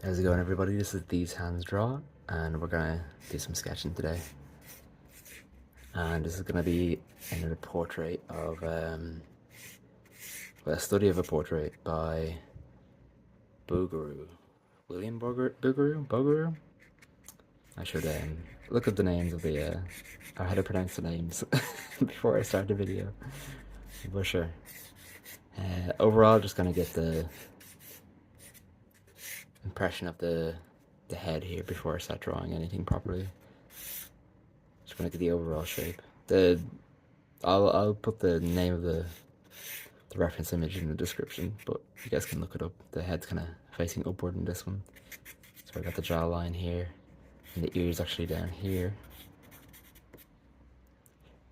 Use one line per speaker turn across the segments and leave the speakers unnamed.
How's it going, everybody? This is These Hands Draw, and we're gonna do some sketching today. And this is gonna be another portrait of, a study of a portrait by Bouguereau. Bouguereau? I should look up the names of the, or how to pronounce the names before I start the video. But sure. Overall, just gonna get the impression of the head here before I start drawing anything properly. Just gonna get the overall shape. I'll put the name of the reference image in the description, but you guys can look it up. The head's kind of facing upward in this one. So I got the jawline here, and the ears actually down here.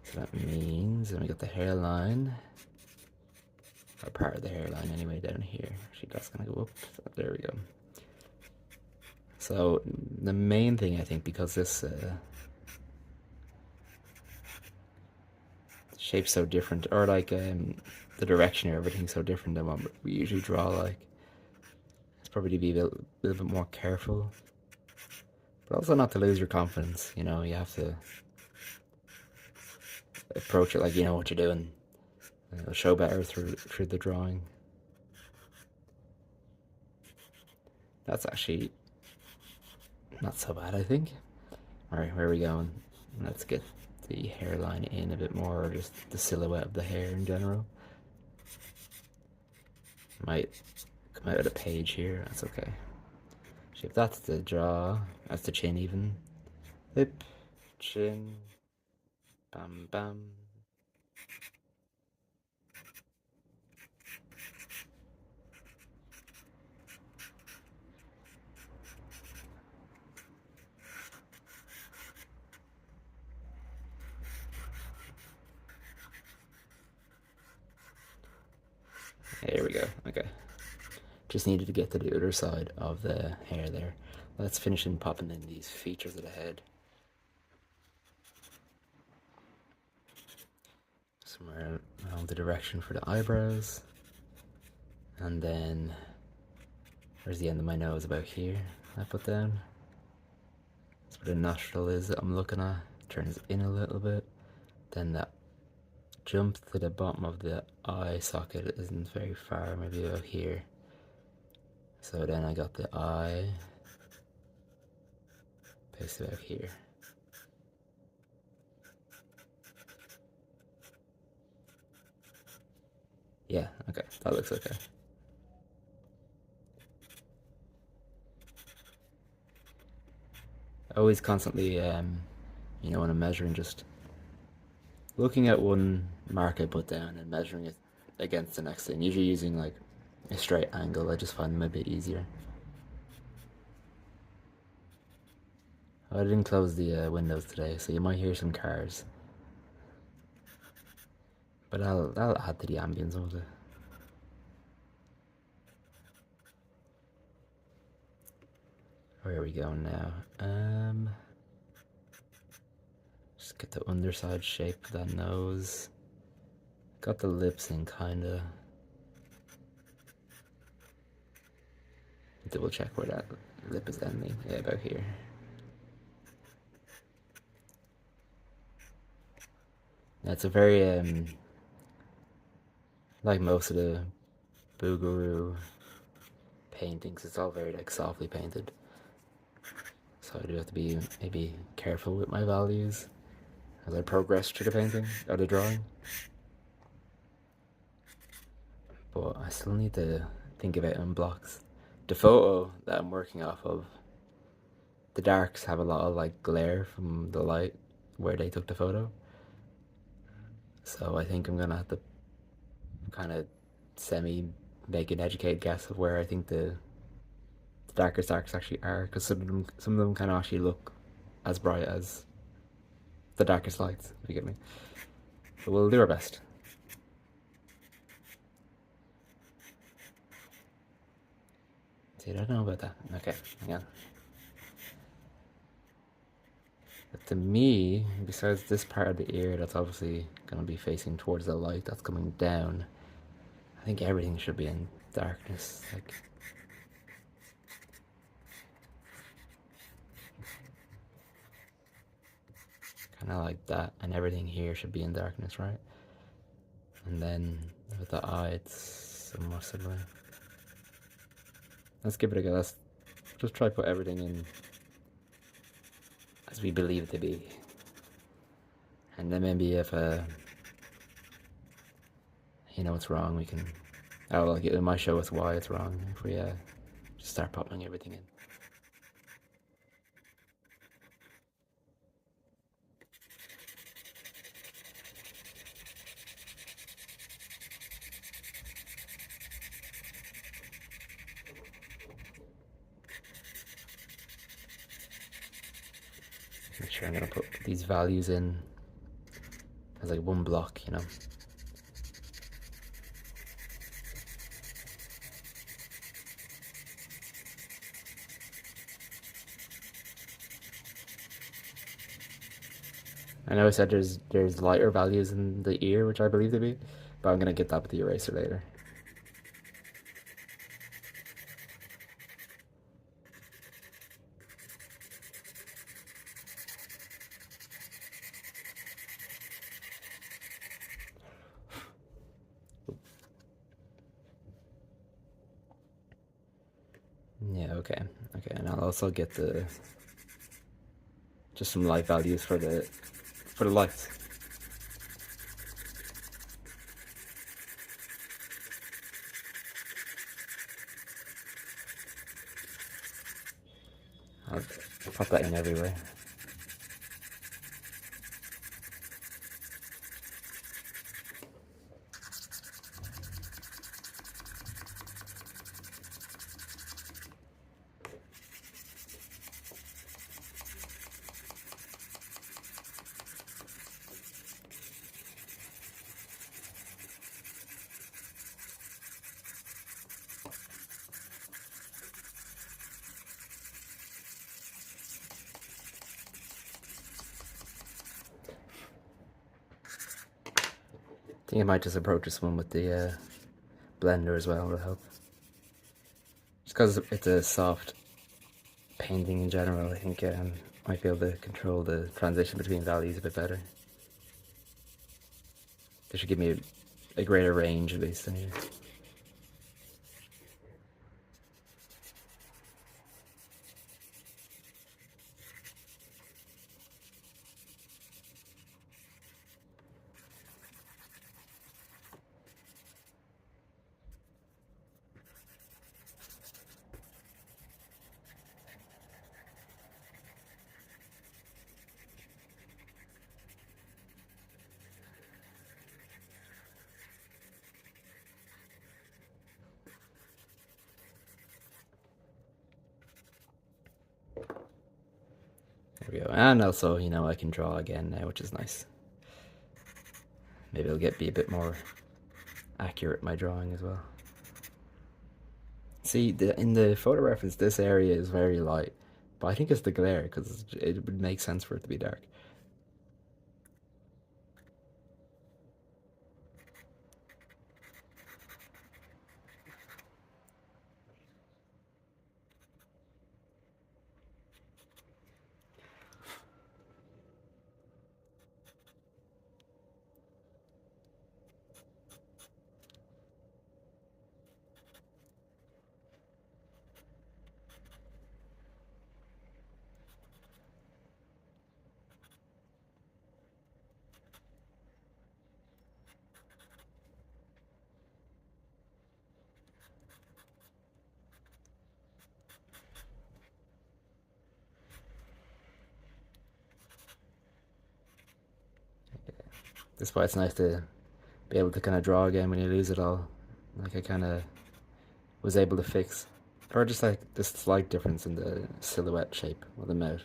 So that means then we got the hairline, or part of the hairline anyway, down here. Actually, that's gonna go up. So there we go. So the main thing, I think, because this shape's so different, or like the direction or everything's so different than what we usually draw, like, it's probably to be a little bit more careful, but also not to lose your confidence. You know, you have to approach it like you know what you're doing. It'll show better through the drawing. That's actually not so bad, I think. Alright, where are we going? Let's get the hairline in a bit more, or just the silhouette of the hair in general. Might come out of the page here, that's okay. If that's the jaw, that's the chin even. Lip, chin, bam bam. There we go, okay. Just needed to get to the other side of the hair there. Let's finish in popping in these features of the head. Somewhere around the direction for the eyebrows. And then, where's the end of my nose? About here, I put down. That's where the nostril is that I'm looking at. Turns in a little bit. Then that jump to the bottom of the eye socket isn't very far, maybe about here. So then I got the eye pasted out here. Yeah, okay, that looks okay. Always constantly, you know, when I'm measuring, just looking at one mark I put down and measuring it against the next thing. Usually using like a straight angle, I just find them a bit easier. I didn't close the windows today, so you might hear some cars. But that'll add to the ambience of it. Where are we going now? Just get the underside shape of that nose. Got the lips in kinda. Double check where that lip is ending. Yeah, about here. It's a very like most of the Bouguereau paintings, it's all very like softly painted. So I do have to be maybe careful with my values as I progress through the painting or the drawing. But I still need to think about it in blocks. The photo that I'm working off of, the darks have a lot of like glare from the light where they took the photo. So I think I'm gonna have to kind of make an educated guess of where I think the darkest darks actually are, because some of them kind of actually look as bright as the darkest lights, if you get me. But we'll do our best. See, I don't know about that. Okay, hang on. But to me, besides this part of the ear that's obviously going to be facing towards the light that's coming down, I think everything should be in darkness. Like, kind of like that, and everything here should be in darkness, right? And then with the eye, it's somewhat similar. Let's give it a go. Let's just try put everything in as we believe it to be. And then maybe if it's wrong, we can... Oh, like it might show us why it's wrong if we just start popping everything in. Make sure I'm gonna put these values in as like one block, I know I said there's lighter values in the ear, which I believe to be, but I'm gonna get that with the eraser later. Yeah, okay, and I'll also get just some light values for the lights. I'll pop that in everywhere. I think I might just approach this one with the blender as well, to help. Just because it's a soft painting in general, I think I might be able to control the transition between values a bit better. This should give me a greater range, at least, in here. There we go. And also, I can draw again now, which is nice. Maybe it'll be a bit more accurate, my drawing as well. See, in the photo reference, this area is very light, but I think it's the glare, because it would make sense for it to be dark. This is why it's nice to be able to kind of draw again when you lose it all. Like I kind of was able to fix, or just like this slight difference in the silhouette shape of the mouth.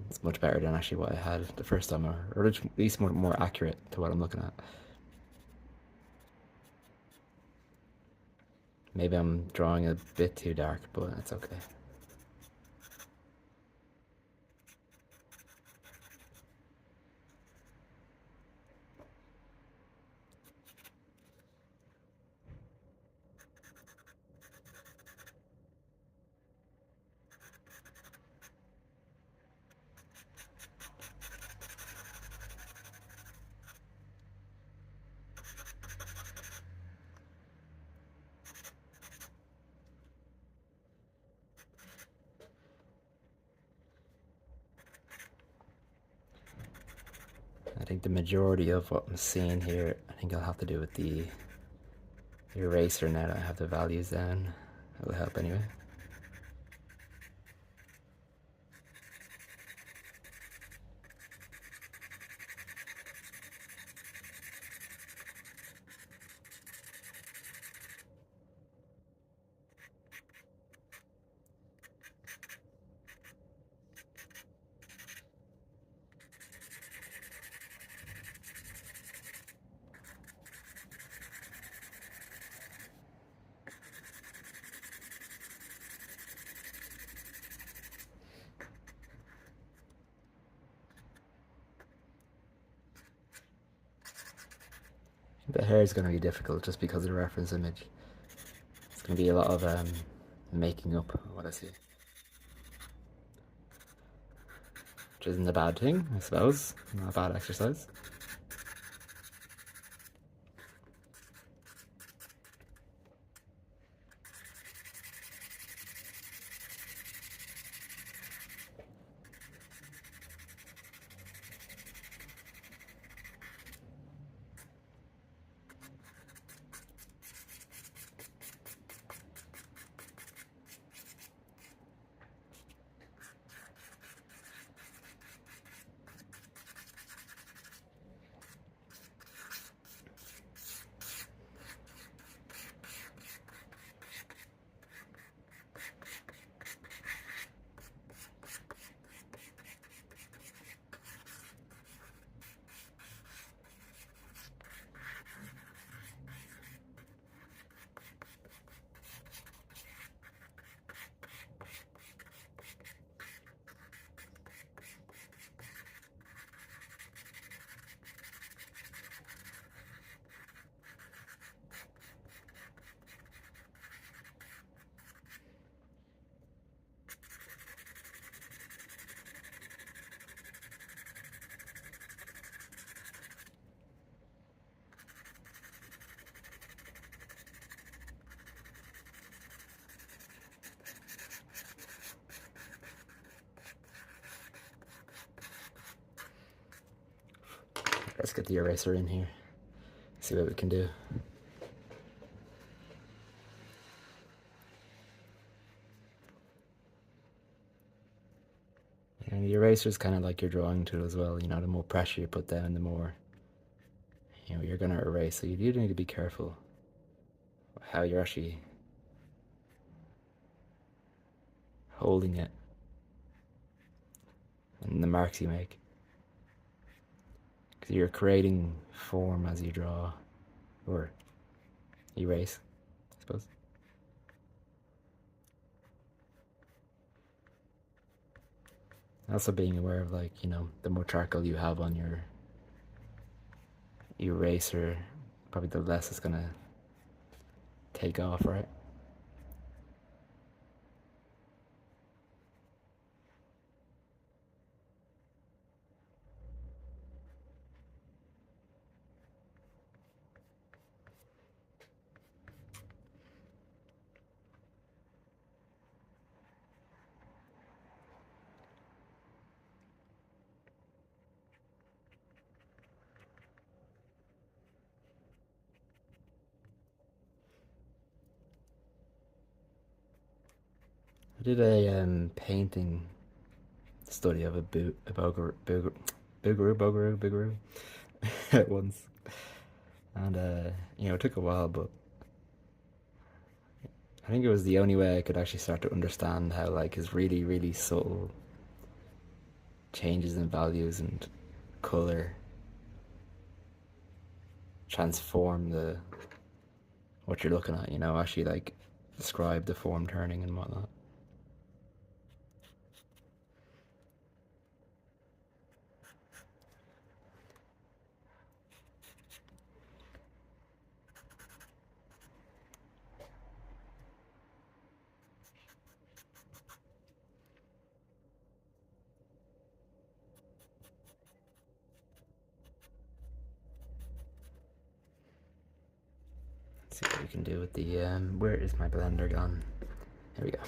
It's much better than actually what I had the first time, or at least more accurate to what I'm looking at. Maybe I'm drawing a bit too dark, but it's okay. I think the majority of what I'm seeing here, I think I'll have to do with the eraser now that I have the values down. It'll help anyway. The hair is going to be difficult just because of the reference image. It's going to be a lot of making up what I see. Which isn't a bad thing, I suppose. Not a bad exercise. Let's get the eraser in here, see what we can do. And the eraser is kind of like your drawing tool as well. You know, the more pressure you put down, the more, you know, you're going to erase. So you do need to be careful how you're actually holding it and the marks you make. Because you're creating form as you draw or erase, I suppose. Also being aware of, like, you know, the more charcoal you have on your eraser, probably the less it's gonna take off, right? I did a painting study of a Bouguereau at once, and you know, it took a while, but I think it was the only way I could actually start to understand how, like, his really, really subtle changes in values and color transform the what you're looking at, you know, actually, like, describe the form turning and whatnot. Let's see what we can do with the where is my blender gone? Here we go.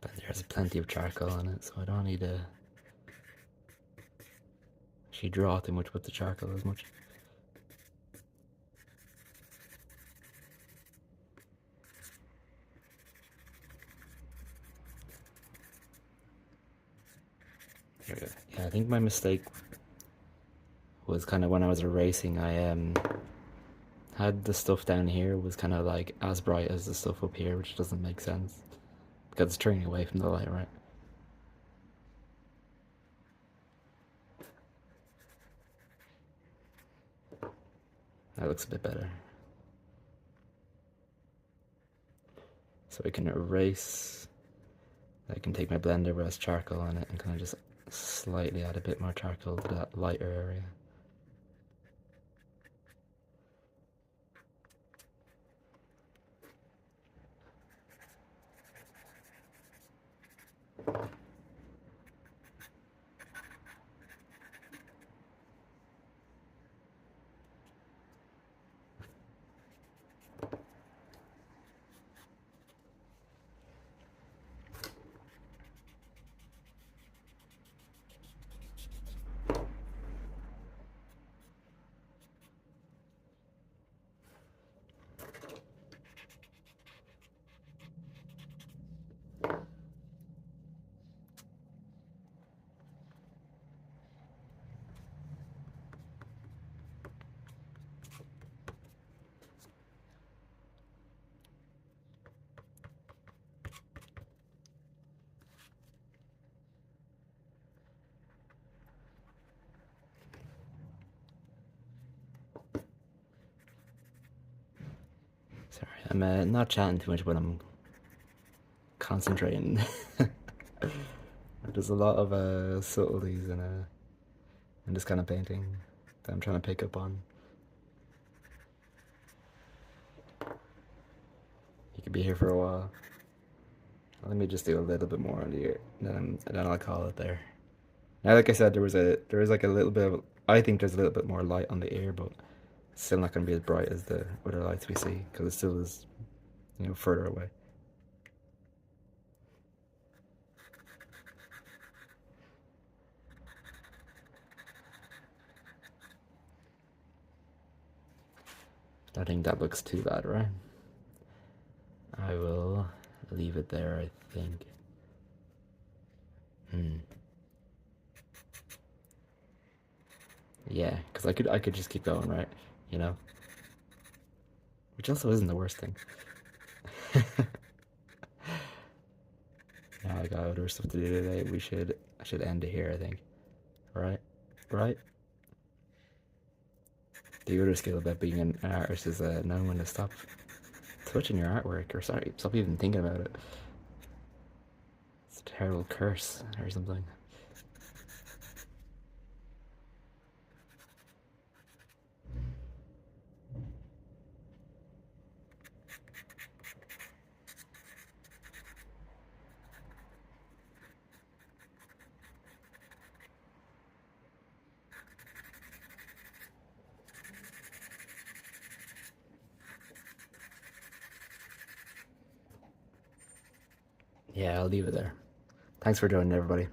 But there's plenty of charcoal on it, so I don't need to actually draw too much with the charcoal as much. There we go. Yeah, I think my mistake was kind of when I was erasing, I had the stuff down here was kind of like as bright as the stuff up here, which doesn't make sense because it's turning away from the light, right? That looks a bit better. So I can erase. I can take my blender where has charcoal on it and kind of just slightly add a bit more charcoal to that lighter area. Sorry, I'm not chatting too much, but I'm concentrating. There's a lot of subtleties in this kind of painting that I'm trying to pick up on. You could be here for a while. Let me just do a little bit more on the ear, and then I'll call it there. Now, like I said, there was like a little bit of, I think there's a little bit more light on the ear, but it's still not going to be as bright as the other lights we see because it still is, further away. I think that looks too bad, right? I will leave it there, I think. Yeah, because I could just keep going, right? Which also isn't the worst thing. Now I got other stuff to do today. I should end it here, I think. Right? Right? The other skill about being an artist is knowing when to stop touching your artwork, or sorry, stop even thinking about it. It's a terrible curse or something. Yeah, I'll leave it there. Thanks for joining, everybody.